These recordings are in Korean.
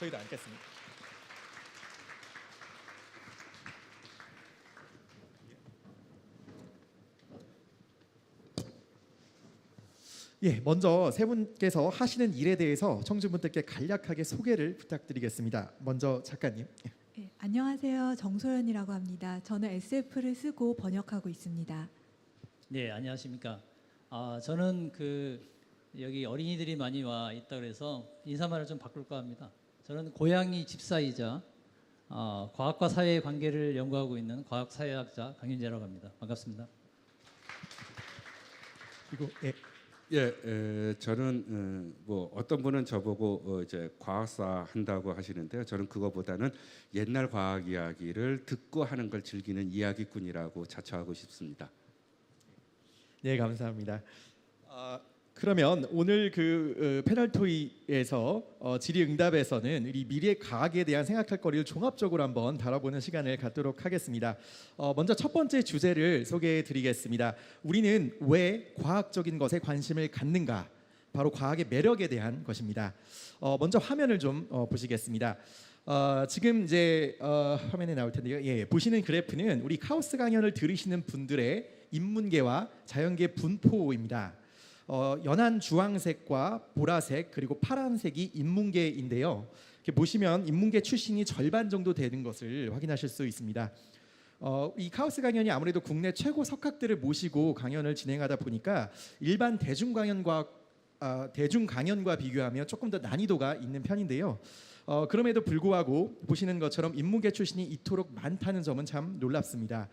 저희도 앉겠습니다. 예, 먼저 세 분께서 하시는 일에 대해서 청중분들께 간략하게 소개를 부탁드리겠습니다. 먼저 작가님. 네, 안녕하세요. 정소연이라고 합니다. 저는 SF를 쓰고 번역하고 있습니다. 네, 안녕하십니까. 저는 여기 어린이들이 많이 와 있다 그래서 인사말을 좀 바꿀까 합니다. 저는 고양이 집사이자 과학과 사회의 관계를 연구하고 있는 과학사회학자 강윤재라고 합니다. 반갑습니다. 그리고 예, 저는 뭐 어떤 분은 저보고 이제 과학사 한다고 하시는데요. 저는 그거보다는 옛날 과학 이야기를 듣고 하는 걸 즐기는 이야기꾼이라고 자처하고 싶습니다. 네, 감사합니다. 그러면 오늘 패널 토의에서 질의응답에서는 우리 미래 과학에 대한 생각할 거리를 종합적으로 한번 다뤄보는 시간을 갖도록 하겠습니다. 먼저 첫 번째 주제를 소개해드리겠습니다. 우리는 왜 과학적인 것에 관심을 갖는가? 바로 과학의 매력에 대한 것입니다. 먼저 화면을 좀 보시겠습니다. 지금 이제 화면에 나올 텐데요. 예, 보시는 그래프는 우리 카오스 강연을 들으시는 분들의 인문계와 자연계 분포입니다. 연한 주황색과 보라색 그리고 파란색이 인문계인데요. 이렇게 보시면 인문계 출신이 절반 정도 되는 것을 확인하실 수 있습니다. 이 카오스 강연이 아무래도 국내 최고 석학들을 모시고 강연을 진행하다 보니까 일반 대중 강연과 비교하면 조금 더 난이도가 있는 편인데요. 그럼에도 불구하고 보시는 것처럼 인문계 출신이 이토록 많다는 점은 참 놀랍습니다.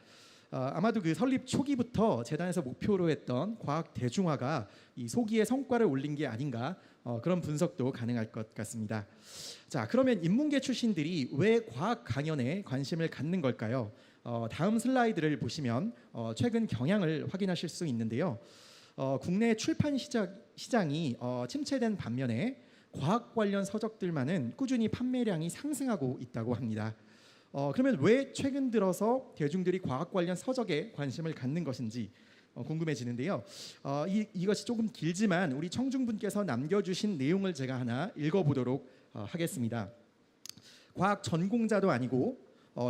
아마도 그 설립 초기부터 재단에서 목표로 했던 과학 대중화가 이 소기의 성과를 올린 게 아닌가, 그런 분석도 가능할 것 같습니다. 자, 그러면 인문계 출신들이 왜 과학 강연에 관심을 갖는 걸까요? 다음 슬라이드를 보시면 최근 경향을 확인하실 수 있는데요. 국내 출판 시장이 침체된 반면에 과학 관련 서적들만은 꾸준히 판매량이 상승하고 있다고 합니다. 그러면 왜 최근 들어서 대중들이 과학 관련 서적에 관심을 갖는 것인지 궁금해지는데요. 이것이 조금 길지만 우리 청중분께서 남겨주신 내용을 제가 하나 읽어보도록 하겠습니다. 과학 전공자도 아니고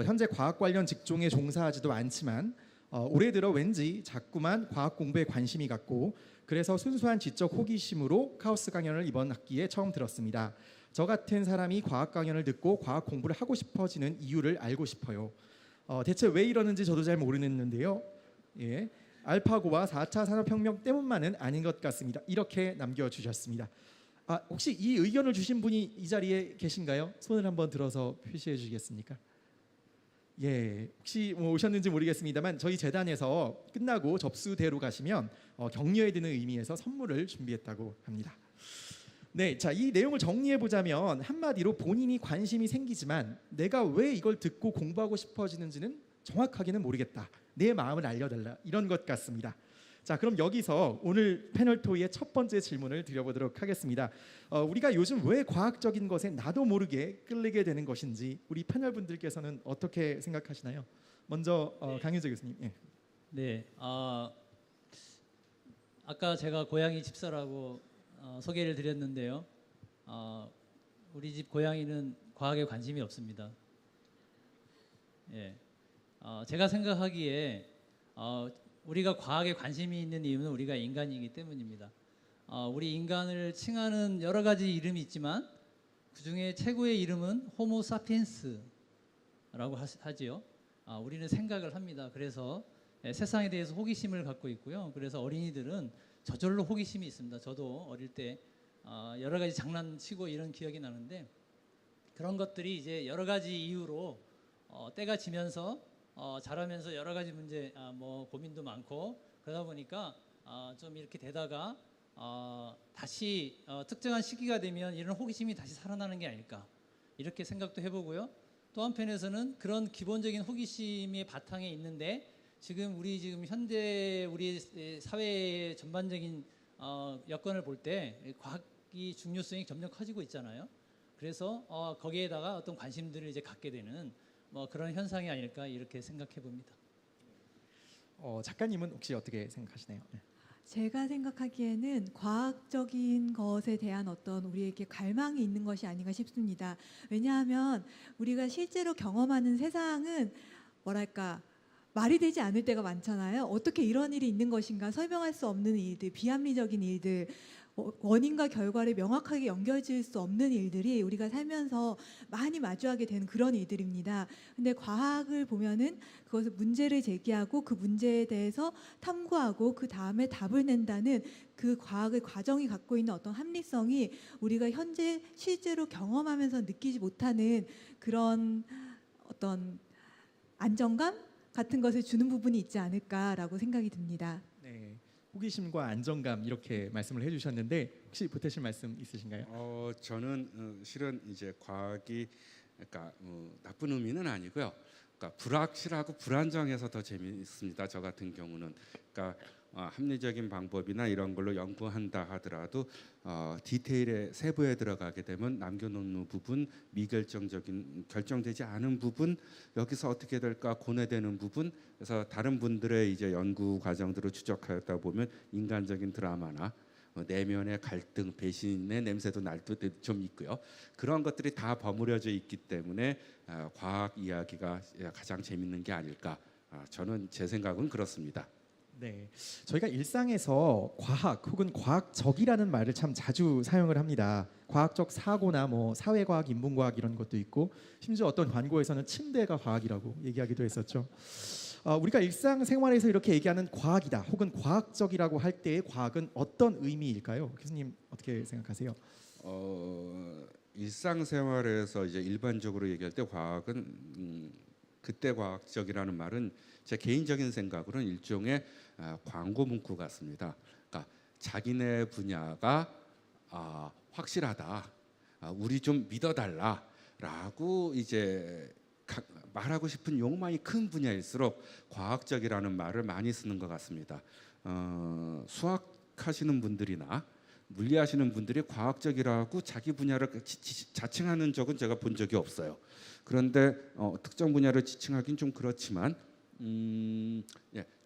현재 과학 관련 직종에 종사하지도 않지만 올해 들어 왠지 자꾸만 과학 공부에 관심이 갔고 그래서 순수한 지적 호기심으로 카오스 강연을 이번 학기에 처음 들었습니다. 저 같은 사람이 과학 강연을 듣고 과학 공부를 하고 싶어지는 이유를 알고 싶어요. 대체 왜 이러는지 저도 잘 모르겠는데요. 예, 알파고와 4차 산업혁명 때문만은 아닌 것 같습니다. 이렇게 남겨주셨습니다. 혹시 이 의견을 주신 분이 이 자리에 계신가요? 손을 한번 들어서 표시해 주시겠습니까? 예, 혹시 오셨는지 모르겠습니다만 저희 재단에서 끝나고 접수대로 가시면 격려에 드는 의미에서 선물을 준비했다고 합니다. 네, 자, 이 내용을 정리해 보자면 한마디로 본인이 관심이 생기지만 내가 왜 이걸 듣고 공부하고 싶어지는지는 정확하게는 모르겠다. 내 마음을 알려달라. 이런 것 같습니다. 자, 그럼 여기서 오늘 패널 토의의 첫 번째 질문을 드려보도록 하겠습니다. 우리가 요즘 왜 과학적인 것에 나도 모르게 끌리게 되는 것인지 우리 패널 분들께서는 어떻게 생각하시나요? 먼저 강윤재 교수님. 예. 네, 아까 제가 고양이 집사라고 소개를 드렸는데요. 우리 집 고양이는 과학에 관심이 없습니다. 예, 제가 생각하기에 우리가 과학에 관심이 있는 이유는 우리가 인간이기 때문입니다. 우리 인간을 칭하는 여러 가지 이름이 있지만 그 중에 최고의 이름은 호모 사피엔스라고 하지요. 우리는 생각을 합니다. 그래서 세상에 대해서 호기심을 갖고 있고요. 그래서 어린이들은 저절로 호기심이 있습니다. 저도 어릴 때 여러 가지 장난치고 이런 기억이 나는데 그런 것들이 이제 여러 가지 이유로 때가 지면서 자라면서 여러 가지 문제, 고민도 많고 그러다 보니까 좀 이렇게 되다가 다시 특정한 시기가 되면 이런 호기심이 다시 살아나는 게 아닐까 이렇게 생각도 해보고요. 또 한편에서는 그런 기본적인 호기심이 바탕에 있는데 지금 현대 우리 사회의 전반적인 여건을 볼 때 과학이 중요성이 점점 커지고 있잖아요. 그래서 거기에다가 어떤 관심들을 이제 갖게 되는 그런 현상이 아닐까 이렇게 생각해 봅니다. 작가님은 혹시 어떻게 생각하시나요? 네. 제가 생각하기에는 과학적인 것에 대한 어떤 우리에게 갈망이 있는 것이 아닌가 싶습니다. 왜냐하면 우리가 실제로 경험하는 세상은 뭐랄까 말이 되지 않을 때가 많잖아요. 어떻게 이런 일이 있는 것인가 설명할 수 없는 일들, 비합리적인 일들, 원인과 결과를 명확하게 연결지을 수 없는 일들이 우리가 살면서 많이 마주하게 되는 그런 일들입니다. 근데 과학을 보면은 그것을 문제를 제기하고 그 문제에 대해서 탐구하고 그 다음에 답을 낸다는 그 과학의 과정이 갖고 있는 어떤 합리성이 우리가 현재 실제로 경험하면서 느끼지 못하는 그런 어떤 안정감 같은 것을 주는 부분이 있지 않을까라고 생각이 듭니다. 네, 호기심과 안정감 이렇게 말씀을 해주셨는데 혹시 보태실 말씀 있으신가요? 저는 실은 이제 과학이 그러니까 나쁜 의미는 아니고요. 그러니까 불확실하고 불안정해서 더 재미있습니다. 저 같은 경우는 그러니까 합리적인 방법이나 이런 걸로 연구한다 하더라도 디테일의 세부에 들어가게 되면 남겨놓는 부분, 미결정적인 결정되지 않은 부분, 여기서 어떻게 될까 고뇌되는 부분, 그래서 다른 분들의 이제 연구 과정들을 추적하다 보면 인간적인 드라마나 내면의 갈등, 배신의 냄새도 날 때 좀 있고요. 그런 것들이 다 버무려져 있기 때문에 과학 이야기가 가장 재밌는 게 아닐까. 저는 제 생각은 그렇습니다. 네, 저희가 일상에서 과학 혹은 과학적이라는 말을 참 자주 사용을 합니다. 과학적 사고나 뭐 사회과학, 인문과학 이런 것도 있고 심지어 어떤 광고에서는 침대가 과학이라고 얘기하기도 했었죠. 우리가 일상생활에서 이렇게 얘기하는 과학이다 혹은 과학적이라고 할 때의 과학은 어떤 의미일까요? 교수님 어떻게 생각하세요? 일상생활에서 이제 일반적으로 얘기할 때 과학은 그때 과학적이라는 말은 제 개인적인 생각으로는 일종의 광고 문구 같습니다. 그러니까 자기네 분야가 확실하다, 우리 좀 믿어달라라고 이제 말하고 싶은 욕망이 큰 분야일수록 과학적이라는 말을 많이 쓰는 것 같습니다. 수학하시는 분들이나 물리하시는 분들이 과학적이라고 자기 분야를 자칭하는 적은 제가 본 적이 없어요. 그런데 특정 분야를 지칭하기는 좀 그렇지만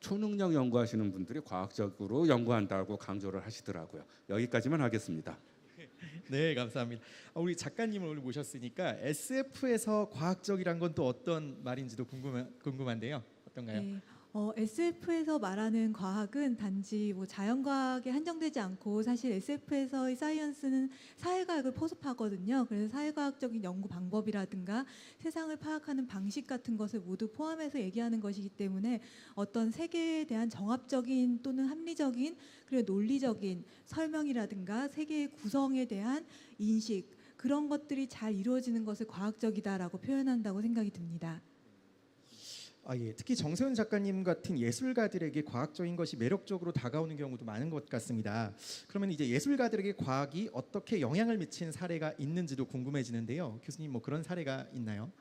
초능력 연구하시는 분들이 과학적으로 연구한다고 강조를 하시더라고요. 여기까지만 하겠습니다. 네, 감사합니다. 우리 작가님을 오늘 모셨으니까 SF에서 과학적이란 건 또 어떤 말인지도 궁금한데요. 어떤가요? 네, SF에서 말하는 과학은 단지 뭐 자연과학에 한정되지 않고 사실 SF에서의 사이언스는 사회과학을 포섭하거든요. 그래서 사회과학적인 연구 방법이라든가 세상을 파악하는 방식 같은 것을 모두 포함해서 얘기하는 것이기 때문에 어떤 세계에 대한 정합적인 또는 합리적인 그리고 논리적인 설명이라든가 세계의 구성에 대한 인식 그런 것들이 잘 이루어지는 것을 과학적이다라고 표현한다고 생각이 듭니다. 예. 특히 정세훈 작가님 같은 예술가들에게 과학적인 것이 매력적으로 다가오는 경우도 많은 것 같습니다. 그러면 이제 예술가들에게 과학이 어떻게 영향을 미친 사례가 있는지도 궁금해지는데요. 교수님 뭐 그런 사례가 있나요?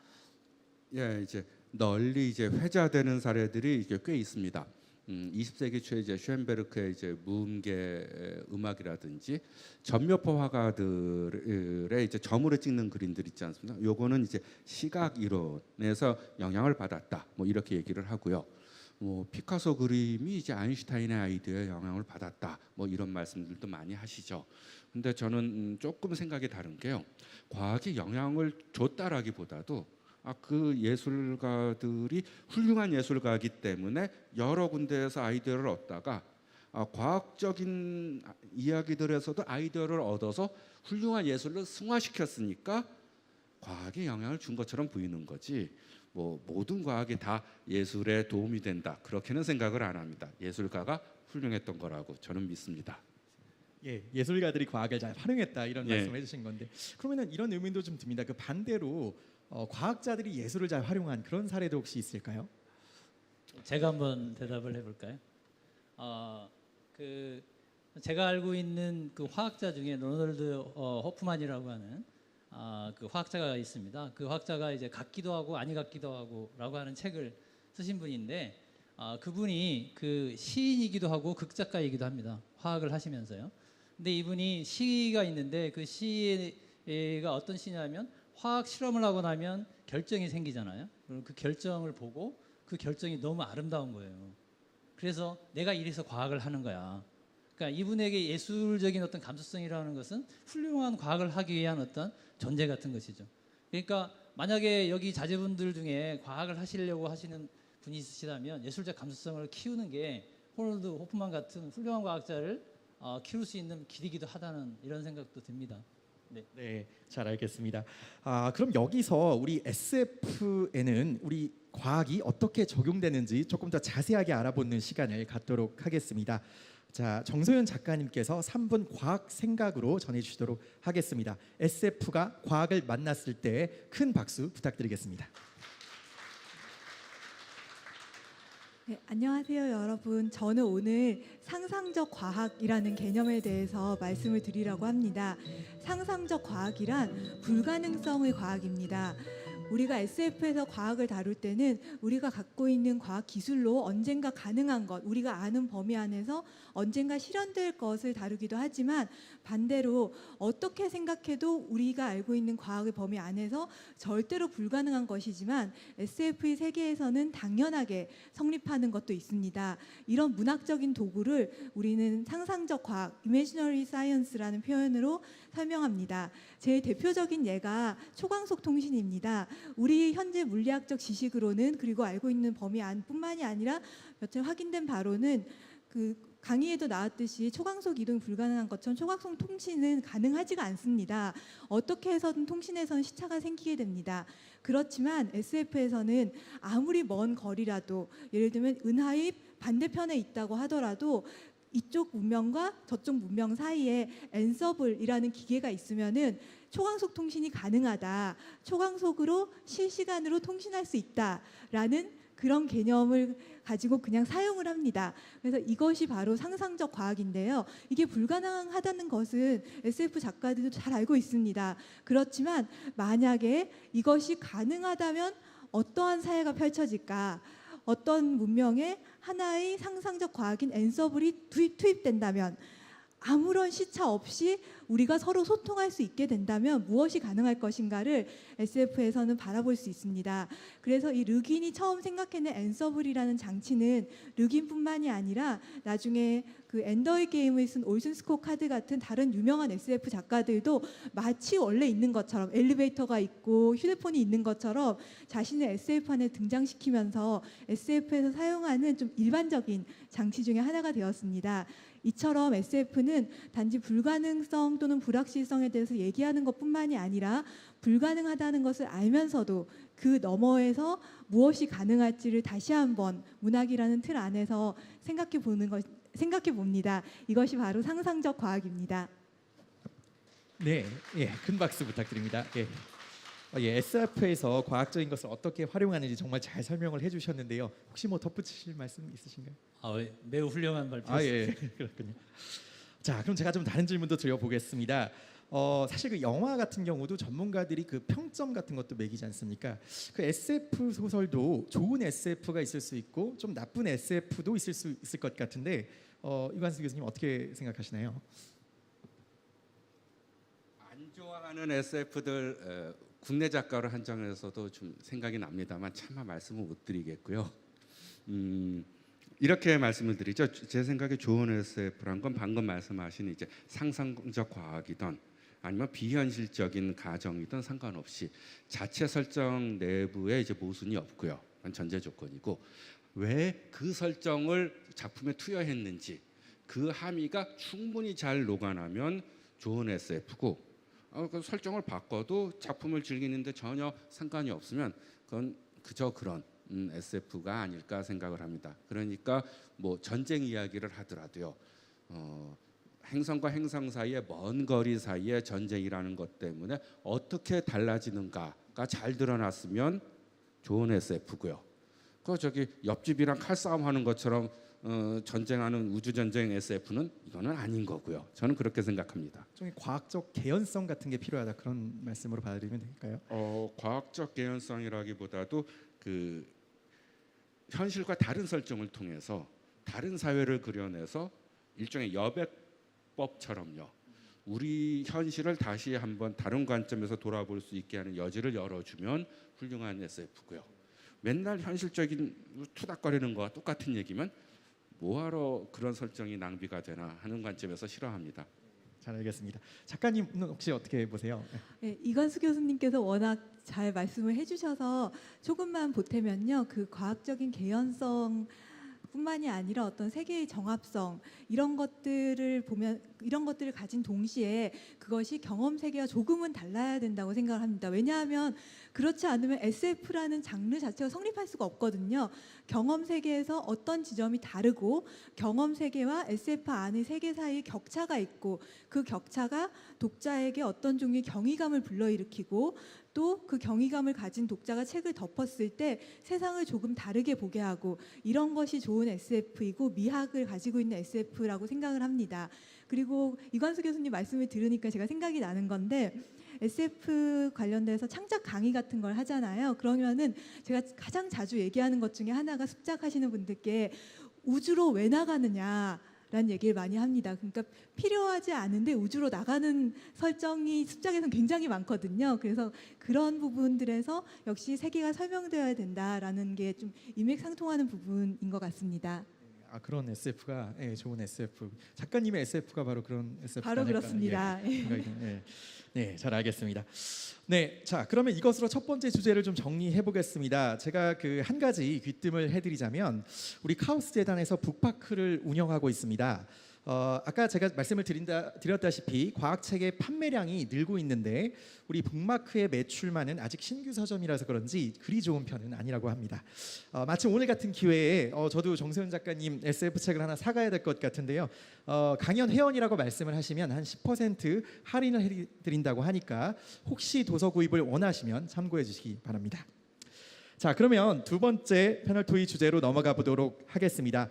예, 이제 널리 이제 회자되는 사례들이 이게 꽤 있습니다. 20세기 초에 이제 슈엔베르크의 이제 무음계 음악이라든지 전묘포 화가들의 이제 점으로 찍는 그림들 있지 않습니까? 요거는 이제 시각 이론에서 영향을 받았다. 뭐 이렇게 얘기를 하고요. 뭐 피카소 그림이 이제 아인슈타인의 아이디어에 영향을 받았다. 뭐 이런 말씀들도 많이 하시죠. 근데 저는 조금 생각이 다른 게요. 과학이 영향을 줬다라기보다도 그 예술가들이 훌륭한 예술가이기 때문에 여러 군데에서 아이디어를 얻다가 과학적인 이야기들에서도 아이디어를 얻어서 훌륭한 예술을 승화시켰으니까 과학이 영향을 준 것처럼 보이는 거지. 뭐 모든 과학이 다 예술에 도움이 된다 그렇게는 생각을 안 합니다. 예술가가 훌륭했던 거라고 저는 믿습니다. 예, 예술가들이 과학을 잘 활용했다 이런 예. 말씀을 해주신 건데 그러면은 이런 의문도 좀 듭니다. 그 반대로 과학자들이 예술을 잘 활용한 그런 사례도 혹시 있을까요? 제가 한번 대답을 해볼까요? 그 제가 알고 있는 그 화학자 중에 로널드 호프만이라고 하는 그 화학자가 있습니다. 그 화학자가 이제 같기도 하고 아니 같기도 하고라고 하는 책을 쓰신 분인데 그분이 그 시인이기도 하고 극작가이기도 합니다. 화학을 하시면서요. 근데 이분이 시가 있는데 그 시가 어떤 시냐면 화학 실험을 하고 나면 결정이 생기잖아요. 그럼 그 결정을 보고 그 결정이 너무 아름다운 거예요. 그래서 내가 이래서 과학을 하는 거야. 그러니까 이분에게 예술적인 어떤 감수성이라는 것은 훌륭한 과학을 하기 위한 어떤 전제 같은 것이죠. 그러니까 만약에 여기 자제분들 중에 과학을 하시려고 하시는 분이 있으시다면 예술적 감수성을 키우는 게 호널드 호프만 같은 훌륭한 과학자를 키울 수 있는 길이기도 하다는 이런 생각도 듭니다. 네, 잘 알겠습니다. 그럼 여기서 우리 SF에는 우리 과학이 어떻게 적용되는지 조금 더 자세하게 알아보는 시간을 갖도록 하겠습니다. 자, 정소연 작가님께서 3분 과학 생각으로 전해주시도록 하겠습니다. SF가 과학을 만났을 때 큰 박수 부탁드리겠습니다. 네, 안녕하세요, 여러분. 저는 오늘 상상적 과학이라는 개념에 대해서 말씀을 드리려고 합니다. 상상적 과학이란 불가능성의 과학입니다. 우리가 SF에서 과학을 다룰 때는 우리가 갖고 있는 과학 기술로 언젠가 가능한 것, 우리가 아는 범위 안에서 언젠가 실현될 것을 다루기도 하지만 반대로 어떻게 생각해도 우리가 알고 있는 과학의 범위 안에서 절대로 불가능한 것이지만 SF의 세계에서는 당연하게 성립하는 것도 있습니다. 이런 문학적인 도구를 우리는 상상적 과학, imaginary science라는 표현으로 설명합니다. 제일 대표적인 예가 초광속 통신입니다. 우리 현재 물리학적 지식으로는 그리고 알고 있는 범위 안뿐만이 아니라 몇 차례 확인된 바로는 그 강의에도 나왔듯이 초광속 이동이 불가능한 것처럼 초광속 통신은 가능하지가 않습니다. 어떻게 해서든 통신에서는 시차가 생기게 됩니다. 그렇지만 SF에서는 아무리 먼 거리라도 예를 들면 은하입 반대편에 있다고 하더라도 이쪽 문명과 저쪽 문명 사이에 엔서블이라는 기계가 있으면은 초광속 통신이 가능하다. 초광속으로 실시간으로 통신할 수 있다라는 그런 개념을 가지고 그냥 사용을 합니다. 그래서 이것이 바로 상상적 과학인데요. 이게 불가능하다는 것은 SF 작가들도 잘 알고 있습니다. 그렇지만 만약에 이것이 가능하다면 어떠한 사회가 펼쳐질까? 어떤 문명에 하나의 상상적 과학인 엔서블이 투입된다면 아무런 시차 없이 우리가 서로 소통할 수 있게 된다면 무엇이 가능할 것인가를 SF에서는 바라볼 수 있습니다. 그래서 이 르긴이 처음 생각해낸 엔서블이라는 장치는 르긴뿐만이 아니라 나중에 그 엔더의 게임을 쓴 올슨 스콧 카드 같은 다른 유명한 SF 작가들도 마치 원래 있는 것처럼 엘리베이터가 있고 휴대폰이 있는 것처럼 자신의 SF 안에 등장시키면서 SF에서 사용하는 좀 일반적인 장치 중에 하나가 되었습니다. 이처럼 SF는 단지 불가능성 또는 불확실성에 대해서 얘기하는 것뿐만이 아니라 불가능하다는 것을 알면서도 그 너머에서 무엇이 가능할지를 다시 한번 문학이라는 틀 안에서 생각해 봅니다. 이것이 바로 상상적 과학입니다. 네, 큰 박수 부탁드립니다. SF에서 과학적인 것을 어떻게 활용하는지 정말 잘 설명을 해주셨는데요. 혹시 뭐 덧붙이실 말씀 있으신가요? 매우 훌륭한 발표였습니다. 그렇군요. 자, 그럼 제가 좀 다른 질문도 드려보겠습니다. 사실 그 영화 같은 경우도 전문가들이 그 평점 같은 것도 매기지 않습니까? 그 SF 소설도 좋은 SF가 있을 수 있고 좀 나쁜 SF도 있을 수 있을 것 같은데 이관수 교수님 어떻게 생각하시나요? 안 좋아하는 SF들 국내 작가로 한정해서도 좀 생각이 납니다만 차마 말씀을 못 드리겠고요. 이렇게 말씀을 드리죠. 제 생각에 좋은 SF란 건 방금 말씀하신 이제 상상적 과학이든 아니면 비현실적인 가정이든 상관없이 자체 설정 내부에 이제 모순이 없고요. 그건 전제 조건이고 왜 그 설정을 작품에 투여했는지 그 함의가 충분히 잘 녹아나면 좋은 SF고 그 설정을 바꿔도 작품을 즐기는데 전혀 상관이 없으면 그건 그저 그런 SF가 아닐까 생각을 합니다. 그러니까 뭐 전쟁 이야기를 하더라도요. 행성과 행성 사이에 먼 거리 사이에 전쟁이라는 것 때문에 어떻게 달라지는가가 잘 드러났으면 좋은 SF고요. 그 저기 옆집이랑 칼싸움하는 것처럼 전쟁하는 우주 전쟁 SF는 이거는 아닌 거고요. 저는 그렇게 생각합니다. 좀 과학적 개연성 같은 게 필요하다 그런 말씀으로 받아들이면 될까요? 과학적 개연성이라기보다도 그 현실과 다른 설정을 통해서 다른 사회를 그려내서 일종의 여백법처럼요. 우리 현실을 다시 한번 다른 관점에서 돌아볼 수 있게 하는 여지를 열어주면 훌륭한 SF고요. 맨날 현실적인 투닥거리는 거와 똑같은 얘기면 뭐하러 그런 설정이 낭비가 되나 하는 관점에서 싫어합니다. 잘 알겠습니다. 작가님은 혹시 어떻게 보세요? 네, 이관수 교수님께서 워낙 잘 말씀을 해주셔서 조금만 보태면요, 그 과학적인 개연성 뿐만이 아니라 어떤 세계의 정합성 이런 것들을 보면 이런 것들을 가진 동시에 그것이 경험 세계와 조금은 달라야 된다고 생각을 합니다. 왜냐하면 그렇지 않으면 SF라는 장르 자체가 성립할 수가 없거든요. 경험 세계에서 어떤 지점이 다르고 경험 세계와 SF 안의 세계 사이에 격차가 있고 그 격차가 독자에게 어떤 종류의 경이감을 불러일으키고 또 그 경이감을 가진 독자가 책을 덮었을 때 세상을 조금 다르게 보게 하고 이런 것이 좋은 SF이고 미학을 가지고 있는 SF라고 생각을 합니다. 그리고 이관수 교수님 말씀을 들으니까 제가 생각이 나는 건데 SF 관련돼서 창작 강의 같은 걸 하잖아요. 그러면은 제가 가장 자주 얘기하는 것 중에 하나가 습작하시는 분들께 우주로 왜 나가느냐 라는 얘기를 많이 합니다. 그러니까 필요하지 않은데 우주로 나가는 설정이 습작에서는 굉장히 많거든요. 그래서 그런 부분들에서 역시 세계가 설명되어야 된다라는 게 좀 일맥상통하는 부분인 것 같습니다. 아, 그런 SF가 좋은 SF. 작가님의 SF가 바로 그런 SF가 바로 그렇습니다. 네, 잘 알겠습니다. 네, 자 그러면 이것으로 첫 번째 주제를 좀 정리해 보겠습니다. 제가 그 한 가지 귀뜸을 해드리자면 우리 카오스 재단에서 북파크를 운영하고 있습니다. 아까 제가 말씀을 드렸다시피 과학책의 판매량이 늘고 있는데 우리 북마크의 매출만은 아직 신규 서점이라서 그런지 그리 좋은 편은 아니라고 합니다. 마침 오늘 같은 기회에 저도 정세훈 작가님 SF 책을 하나 사가야 될 것 같은데요. 강연 회원이라고 말씀을 하시면 한 10% 할인을 해드린다고 하니까 혹시 도서 구입을 원하시면 참고해 주시기 바랍니다. 자, 그러면 두 번째 패널 토의 주제로 넘어가 보도록 하겠습니다.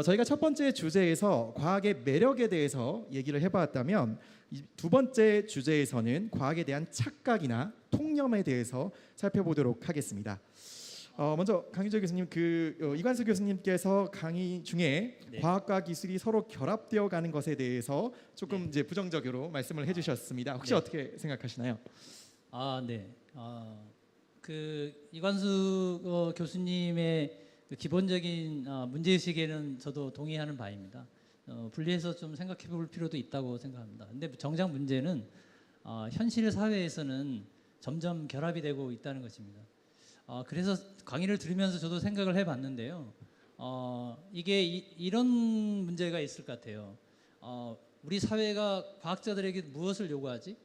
저희가 첫 번째 주제에서 과학의 매력에 대해서 얘기를 해봤다면 이 두 번째 주제에서는 과학에 대한 착각이나 통념에 대해서 살펴보도록 하겠습니다. 먼저 강윤철 교수님, 이관수 교수님께서 강의 중에 네. 과학과 기술이 서로 결합되어 가는 것에 대해서 조금 이제 부정적으로 말씀을 해주셨습니다. 혹시 네. 어떻게 생각하시나요? 아, 네. 그 이관수 교수님의 그 기본적인 문제의식에는 저도 동의하는 바입니다. 분리해서 좀 생각해 볼 필요도 있다고 생각합니다. 근데 정작 문제는 현실 사회에서는 점점 결합이 되고 있다는 것입니다. 그래서 강의를 들으면서 저도 생각을 해봤는데요. 이게 이런 문제가 있을 것 같아요. 우리 사회가 과학자들에게 무엇을 요구하지?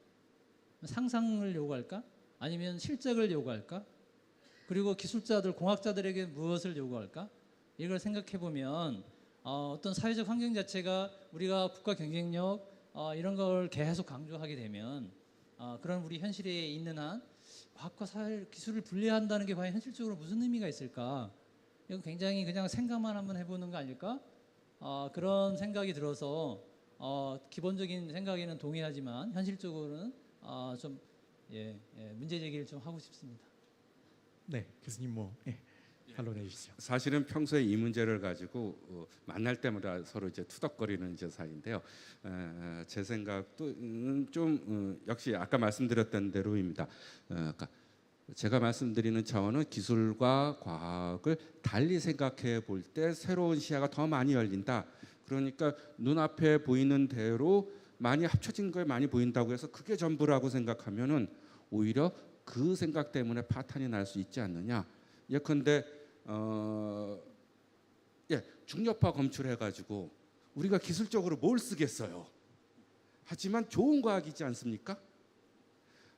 상상을 요구할까? 아니면 실적을 요구할까? 그리고 기술자들, 공학자들에게 무엇을 요구할까? 이걸 생각해 보면 어떤 사회적 환경 자체가 우리가 국가 경쟁력 이런 걸 계속 강조하게 되면 그런 우리 현실에 있는 한 과학과 사회 기술을 분리한다는 게 과연 현실적으로 무슨 의미가 있을까? 이건 굉장히 그냥 생각만 한번 해보는 거 아닐까? 그런 생각이 들어서 기본적인 생각에는 동의하지만 현실적으로는 좀 문제 제기를 좀 하고 싶습니다. 네, 교수님 반론해 주시죠. 사실은 평소에 이 문제를 가지고 만날 때마다 서로 이제 투덕거리는 이제 사이인데요. 제 생각도 좀 역시 아까 말씀드렸던 대로입니다. 그러니까 제가 말씀드리는 차원은 기술과 과학을 달리 생각해 볼 때 새로운 시야가 더 많이 열린다. 그러니까 눈앞에 보이는 대로 많이 합쳐진 거에 많이 보인다고 해서 그게 전부라고 생각하면은 오히려 그 생각 때문에 파탄이 날 수 있지 않느냐. 예컨대 중력파 검출해가지고 우리가 기술적으로 뭘 쓰겠어요. 하지만 좋은 과학이지 않습니까?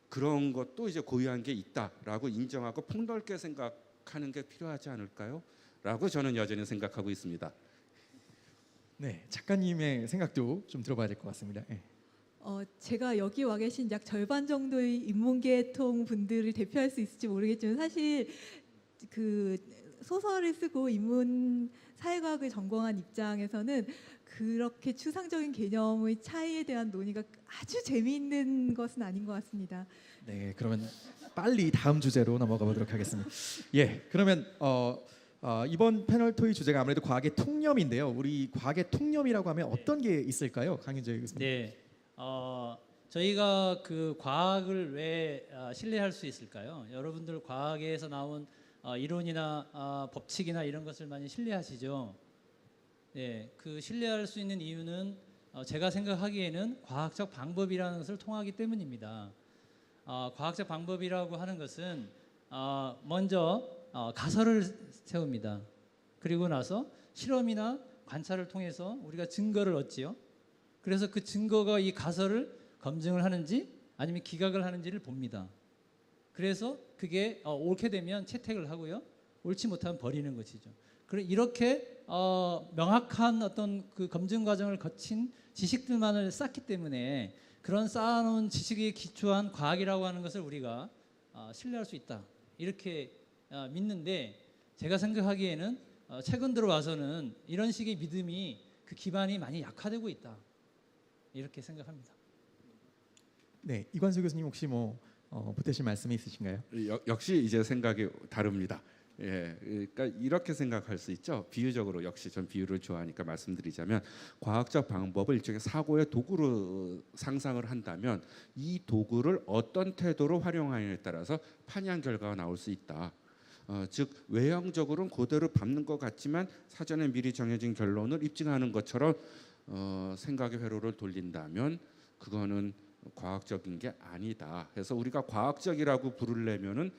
그런 것도 이제 고유한 게 있다라고 인정하고 폭넓게 생각하는 게 필요하지 않을까요? 라고 저는 여전히 생각하고 있습니다. 네, 작가님의 생각도 좀 들어봐야 될 것 같습니다. 제가 여기 와 계신 약 절반 정도의 인문계통 분들을 대표할 수 있을지 모르겠지만 사실 그 소설을 쓰고 인문 사회과학을 전공한 입장에서는 그렇게 추상적인 개념의 차이에 대한 논의가 아주 재미있는 것은 아닌 것 같습니다. 네, 그러면 빨리 다음 주제로 넘어가 보도록 하겠습니다. 그러면 이번 패널 토의 주제가 아무래도 과학의 통념인데요. 우리 과학의 통념이라고 하면 어떤 게 있을까요, 강윤재 교수님? 네, 저희가 그 과학을 왜 신뢰할 수 있을까요? 여러분들 과학에서 나온 이론이나 법칙이나 이런 것을 많이 신뢰하시죠. 예, 그 신뢰할 수 있는 이유는 제가 생각하기에는 과학적 방법이라는 것을 통하기 때문입니다. 과학적 방법이라고 하는 것은 먼저 가설을 세웁니다. 그리고 나서 실험이나 관찰을 통해서 우리가 증거를 얻지요. 그래서 그 증거가 이 가설을 검증을 하는지 아니면 기각을 하는지를 봅니다. 그래서 그게 옳게 되면 채택을 하고요. 옳지 못하면 버리는 것이죠. 이렇게 명확한 어떤 그 검증 과정을 거친 지식들만을 쌓기 때문에 그런 쌓아놓은 지식에 기초한 과학이라고 하는 것을 우리가 신뢰할 수 있다. 이렇게 믿는데 제가 생각하기에는 최근 들어와서는 이런 식의 믿음이 그 기반이 많이 약화되고 있다. 이렇게 생각합니다. 네, 이관수 교수님 혹시 뭐 보태실 말씀이 있으신가요? 역시 이제 생각이 다릅니다. 예, 그러니까 이렇게 생각할 수 있죠. 비유적으로 역시 전 비유를 좋아하니까 말씀드리자면 과학적 방법을 일종의 사고의 도구로 상상을 한다면 이 도구를 어떤 태도로 활용하느냐에 따라서 판이한 결과가 나올 수 있다. 즉 외형적으로는 그대로 밟는 것 같지만 사전에 미리 정해진 결론을 입증하는 것처럼 생각의 회로를 돌린다면 그거는 과학적인 게 아니다. 그래서 우리가 과학적이라고 부르려면은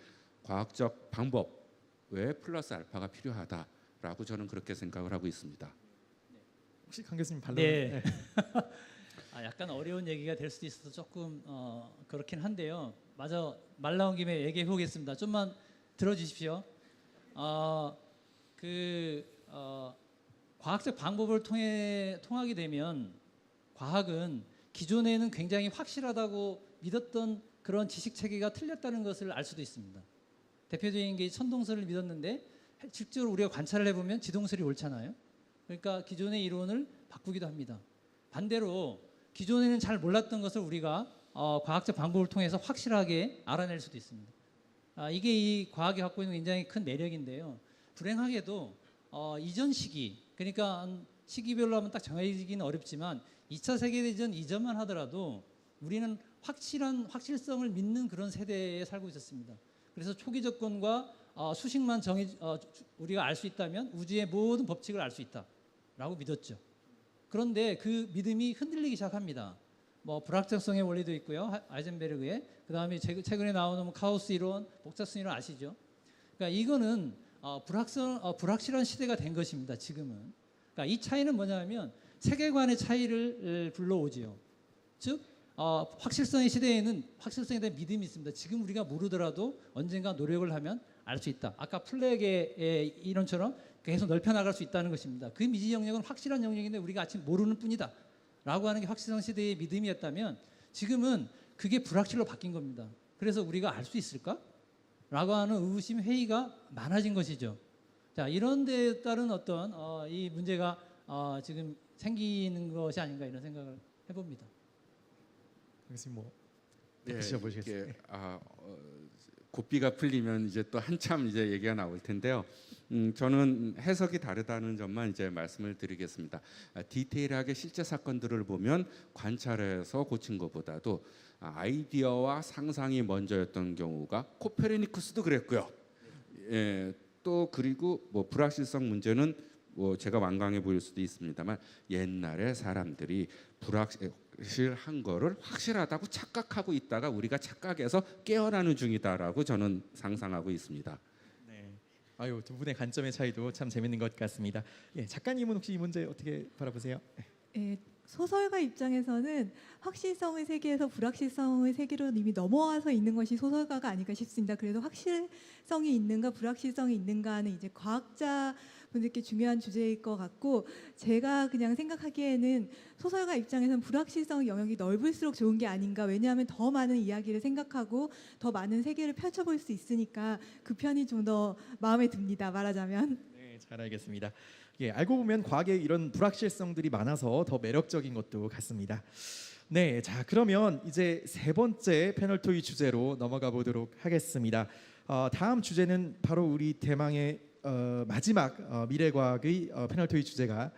과학적 방법 왜 플러스 알파가 필요하다라고 저는 그렇게 생각을 하고 있습니다. 혹시 강 교수님 반론? 네. 약간 어려운 얘기가 될 수도 있어서 조금 그렇긴 한데요. 마저 말 나온 김에 얘기해 보겠습니다. 좀만 들어주십시오. 과학적 방법을 통하게 되면 과학은 기존에는 굉장히 확실하다고 믿었던 그런 지식 체계가 틀렸다는 것을 알 수도 있습니다. 대표적인 게 천동설을 믿었는데 실제로 우리가 관찰을 해보면 지동설이 옳잖아요. 그러니까 기존의 이론을 바꾸기도 합니다. 반대로 기존에는 잘 몰랐던 것을 우리가 과학적 방법을 통해서 확실하게 알아낼 수도 있습니다. 이게 이 과학이 갖고 있는 굉장히 큰 매력인데요. 불행하게도 이전 시기, 그러니까 시기별로 하면 딱 정해지기는 어렵지만 2차 세계대전 이전만 하더라도 우리는 확실성을 믿는 그런 세대에 살고 있었습니다. 그래서 초기 조건과 수식만 우리가 알 수 있다면 우주의 모든 법칙을 알 수 있다라고 믿었죠. 그런데 그 믿음이 흔들리기 시작합니다. 뭐 불확정성의 원리도 있고요, 아이젠베르그의. 그다음에 최근에 나오는 카오스 이론, 복잡성 이론 아시죠? 그러니까 이거는 불확실한 시대가 된 것입니다. 지금은. 그러니까 이 차이는 뭐냐면 세계관의 차이를 불러오지요. 즉 확실성의 시대에는 확실성에 대한 믿음이 있습니다. 지금 우리가 모르더라도 언젠가 노력을 하면 알 수 있다. 아까 플렉의 이론처럼 계속 넓혀 나갈 수 있다는 것입니다. 그 미지 영역은 확실한 영역인데 우리가 아직 모르는 뿐이다 라고 하는 게 확실성 시대의 믿음이었다면 지금은 그게 불확실로 바뀐 겁니다. 그래서 우리가 알 수 있을까? 라고 하는 의구심 회의가 많아진 것이죠. 자, 이런 데에 따른 어떤 이 문제가 지금 생기는 것이 아닌가 이런 생각을 해봅니다. 교수님 뭐 예, 드셔보시겠어요? 이게, 고삐가 풀리면 이제 또 한참 이제 얘기가 나올 텐데요. 저는 해석이 다르다는 점만 이제 말씀을 드리겠습니다. 디테일하게 실제 사건들을 보면 관찰해서 고친 것보다도 아이디어와 상상이 먼저였던 경우가 코페르니쿠스도 그랬고요. 예, 또 그리고 뭐 불확실성 문제는 뭐 제가 완강해 보일 수도 있습니다만 옛날에 사람들이 불확실한 거를 확실하다고 착각하고 있다가 우리가 착각해서 깨어나는 중이다라고 저는 상상하고 있습니다. 네. 아유, 두 분의 관점의 차이도 참 재밌는 것 같습니다. 예, 작가님은 혹시 이 문제 어떻게 바라보세요? 예, 소설가 입장에서는 확실성의 세계에서 불확실성의 세계로 이미 넘어와서 있는 것이 소설가가 아닐까 싶습니다. 그래서 확실성이 있는가 불확실성이 있는가는 이제 과학자 분들께 중요한 주제일 것 같고, 제가 그냥 생각하기에는 소설가 입장에서는 불확실성 영역이 넓을수록 좋은 게 아닌가. 왜냐하면 더 많은 이야기를 생각하고 더 많은 세계를 펼쳐볼 수 있으니까 그 편이 좀 더 마음에 듭니다. 말하자면. 네, 잘 알겠습니다. 예, 알고 보면 과학에 이런 불확실성들이 많아서 더 매력적인 것도 같습니다. 네, 자 그러면 이제 세 번째 패널 토의 주제로 넘어가 보도록 하겠습니다. 다음 주제는 바로 우리 대망의 마지막 미래과학의 패널 토의 주제가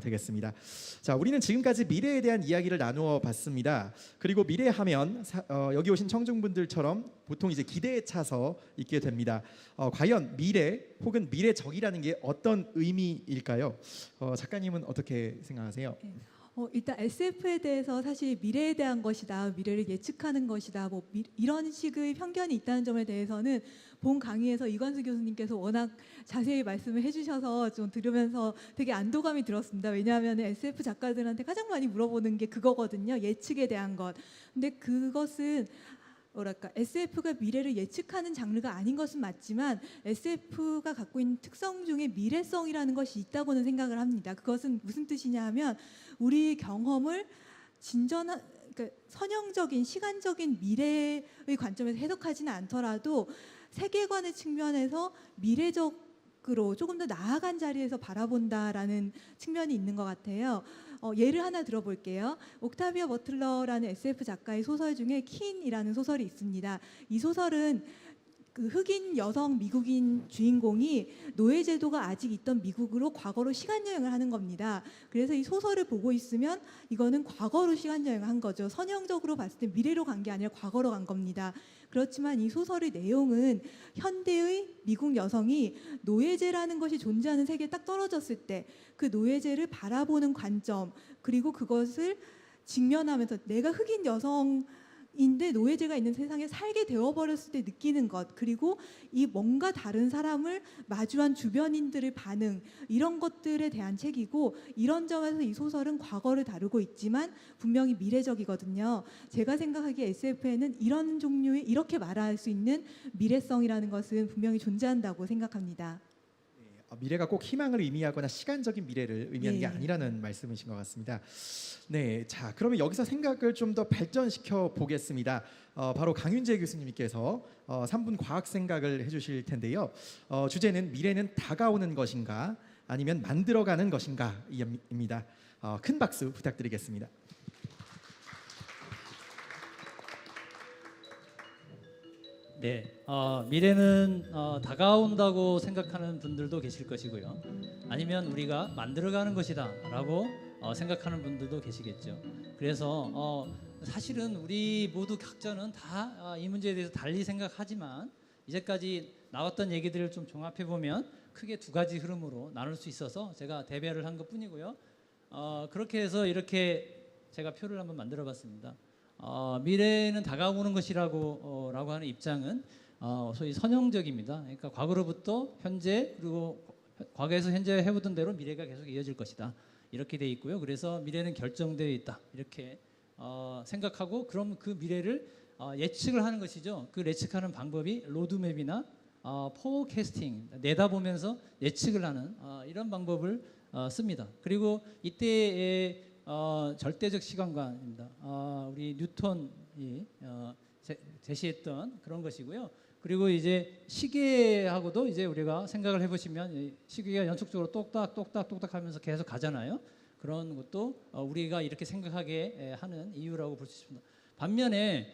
되겠습니다. 자, 우리는 지금까지 미래에 대한 이야기를 나누어 봤습니다. 그리고 미래하면 여기 오신 청중분들처럼 보통 이제 기대에 차서 있게 됩니다. 과연 미래 혹은 미래적이라는 게 어떤 의미일까요? 작가님은 어떻게 생각하세요? 일단 SF에 대해서 사실 미래에 대한 것이다, 미래를 예측하는 것이다, 이런 식의 편견이 있다는 점에 대해서는 본 강의에서 이관수 교수님께서 워낙 자세히 말씀을 해주셔서 좀 들으면서 되게 안도감이 들었습니다. 왜냐하면 SF 작가들한테 가장 많이 물어보는 게 그거거든요. 예측에 대한 것. 근데 그것은 뭐랄까 SF가 미래를 예측하는 장르가 아닌 것은 맞지만 SF가 갖고 있는 특성 중에 미래성이라는 것이 있다고는 생각을 합니다. 그것은 무슨 뜻이냐 하면 우리 경험을 진전한 그러니까 선형적인 시간적인 미래의 관점에서 해석하지는 않더라도 세계관의 측면에서 미래적으로 조금 더 나아간 자리에서 바라본다라는 측면이 있는 것 같아요. 예를 하나 들어볼게요. 옥타비아 버틀러라는 SF 작가의 소설 중에 킨이라는 소설이 있습니다. 이 소설은 그 흑인 여성 미국인 주인공이 노예 제도가 아직 있던 미국으로 과거로 시간 여행을 하는 겁니다. 그래서 이 소설을 보고 있으면 이거는 과거로 시간 여행을 한 거죠. 선형적으로 봤을 때 미래로 간 게 아니라 과거로 간 겁니다. 그렇지만 이 소설의 내용은 현대의 미국 여성이 노예제라는 것이 존재하는 세계에 딱 떨어졌을 때 그 노예제를 바라보는 관점, 그리고 그것을 직면하면서 내가 흑인 여성인데 노예제가 있는 세상에 살게 되어버렸을 때 느끼는 것, 그리고 이 뭔가 다른 사람을 마주한 주변인들의 반응, 이런 것들에 대한 책이고, 이런 점에서 이 소설은 과거를 다루고 있지만 분명히 미래적이거든요. 제가 생각하기에 SF에는 이런 종류의 이렇게 말할 수 있는 미래성이라는 것은 분명히 존재한다고 생각합니다. 미래가 꼭 희망을 의미하거나 시간적인 미래를 의미하는 게 아니라는 말씀이신 것 같습니다. 네, 자 그러면 여기서 생각을 좀 더 발전시켜 보겠습니다. 바로 강윤재 교수님께서 3분 과학 생각을 해주실 텐데요. 주제는 미래는 다가오는 것인가 아니면 만들어가는 것인가입니다. 큰 박수 부탁드리겠습니다. 네, 미래는 다가온다고 생각하는 분들도 계실 것이고요. 아니면 우리가 만들어가는 것이다라고 생각하는 분들도 계시겠죠. 그래서 사실은 우리 모두 각자는 다 이 문제에 대해서 달리 생각하지만 이제까지 나왔던 얘기들을 좀 종합해 보면 크게 두 가지 흐름으로 나눌 수 있어서 제가 대별을 한 것뿐이고요. 그렇게 해서 이렇게 제가 표를 한번 만들어봤습니다. 미래는 다가오는 것이라고 라고 하는 입장은 소위 선형적입니다. 그러니까 과거로부터 현재, 그리고 과거에서 현재 해오던 대로 미래가 계속 이어질 것이다, 이렇게 돼 있고요. 그래서 미래는 결정되어 있다, 이렇게 생각하고, 그럼 그 미래를 예측을 하는 것이죠. 그 예측하는 방법이 로드맵이나 포캐스팅, 내다보면서 예측을 하는 이런 방법을 씁니다. 그리고 이때의 절대적 시간관입니다. 우리 뉴턴이 제시했던 그런 것이고요. 그리고 이제 시계하고도 이제 우리가 생각을 해보시면 시계가 연속적으로 똑딱 하면서 계속 가잖아요. 그런 것도 우리가 이렇게 생각하게 하는 이유라고 볼 수 있습니다. 반면에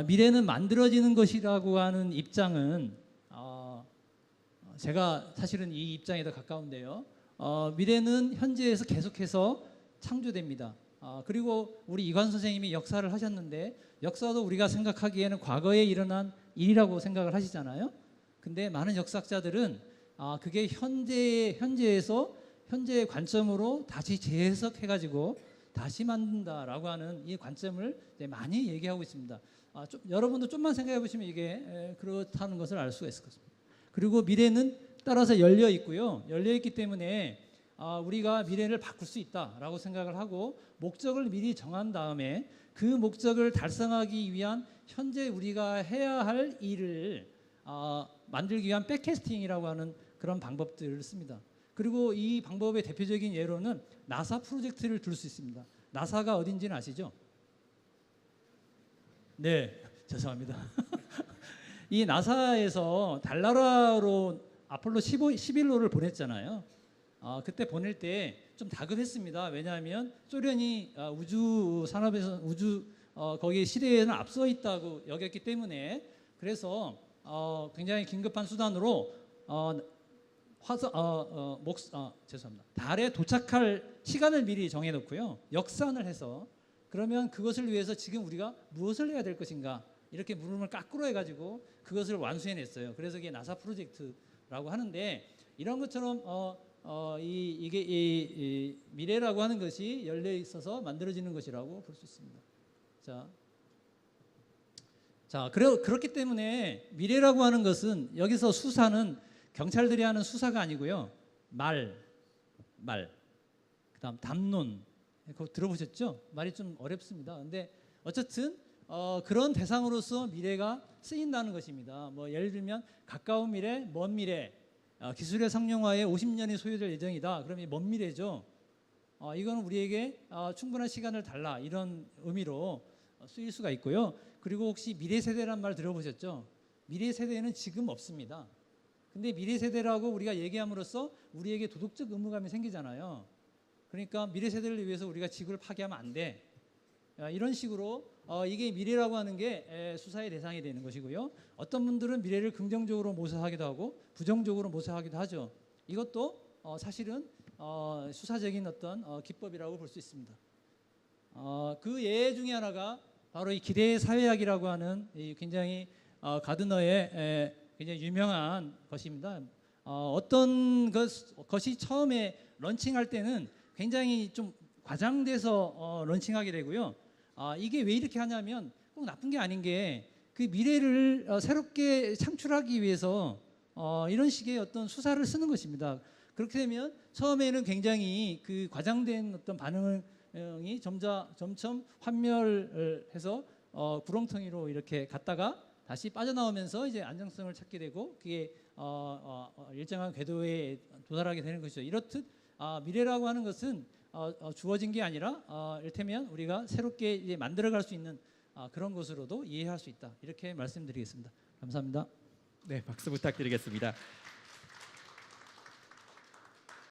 미래는 만들어지는 것이라고 하는 입장은 제가 사실은 이 입장에 더 가까운데요. 미래는 현재에서 계속해서 창조됩니다. 그리고 우리 이관 선생님이 역사를 하셨는데 역사도 우리가 생각하기에는 과거에 일어난 일이라고 생각을 하시잖아요. 근데 많은 역사학자들은 그게 현재에서 현재의 관점으로 다시 재해석해가지고 다시 만든다라고 하는 이 관점을 많이 얘기하고 있습니다. 여러분도 좀만 생각해 보시면 이게 그렇다는 것을 알 수가 있을 것 같습니다. 그리고 미래는 따라서 열려 있고요. 열려 있기 때문에 우리가 미래를 바꿀 수 있다라고 생각을 하고, 목적을 미리 정한 다음에 그 목적을 달성하기 위한 현재 우리가 해야 할 일을 만들기 위한 백캐스팅이라고 하는 그런 방법들을 씁니다. 그리고 이 방법의 대표적인 예로는 나사 프로젝트를 들 수 있습니다. 나사가 어딘지는 아시죠? 네, 죄송합니다. 이 나사에서 달나라로 아폴로 11호를 보냈잖아요. 그때 보낼 때 좀 다급했습니다. 왜냐하면 소련이 우주 산업에서 거기 시대에는 앞서 있다고 여겼기 때문에, 그래서 굉장히 긴급한 수단으로 죄송합니다. 달에 도착할 시간을 미리 정해놓고요. 역산을 해서 그러면 그것을 위해서 지금 우리가 무엇을 해야 될 것인가 이렇게 물음을 거꾸로 해가지고 그것을 완수해냈어요. 그래서 이게 나사 프로젝트라고 하는데 이런 것처럼 이게 이 미래라고 하는 것이 열려 있어서 만들어지는 것이라고 볼 수 있습니다. 그렇기 때문에 미래라고 하는 것은 여기서 수사는 경찰들이 하는 수사가 아니고요. 그다음 담론 그거 들어보셨죠? 말이 좀 어렵습니다. 근데 어쨌든 그런 대상으로서 미래가 쓰인다는 것입니다. 뭐 예를 들면 가까운 미래, 먼 미래, 기술의 상용화에 50년이 소요될 예정이다. 그러면 먼 미래죠. 이거는 우리에게 충분한 시간을 달라 이런 의미로 쓰일 수가 있고요. 그리고 혹시 미래 세대란 말 들어보셨죠? 미래 세대는 지금 없습니다. 근데 미래 세대라고 우리가 얘기함으로써 우리에게 도덕적 의무감이 생기잖아요. 그러니까 미래 세대를 위해서 우리가 지구를 파괴하면 안 돼. 이런 식으로 이게 미래라고 하는 게 수사의 대상이 되는 것이고요. 어떤 분들은 미래를 긍정적으로 모사하기도 하고 부정적으로 모사하기도 하죠. 이것도 사실은 수사적인 어떤 기법이라고 볼 수 있습니다. 그 예 중에 하나가 바로 이 기대 사회학이라고 하는 이 굉장히 가드너의 굉장히 유명한 것입니다. 어떤 것이 처음에 런칭할 때는 굉장히 좀 과장돼서 런칭하게 되고요. 이게 왜 이렇게 하냐면 꼭 나쁜 게 아닌 게 그 미래를 새롭게 창출하기 위해서 이런 식의 어떤 수사를 쓰는 것입니다. 그렇게 되면 처음에는 굉장히 그 과장된 어떤 반응이 점점 환멸해서 구렁텅이로 이렇게 갔다가 다시 빠져나오면서 이제 안정성을 찾게 되고 그게 일정한 궤도에 도달하게 되는 것이죠. 이렇듯 미래라고 하는 것은 주어진 게 아니라 이를테면 우리가 새롭게 이제 만들어갈 수 있는 그런 것으로도 이해할 수 있다. 이렇게 말씀드리겠습니다. 감사합니다. 네, 박수 부탁드리겠습니다.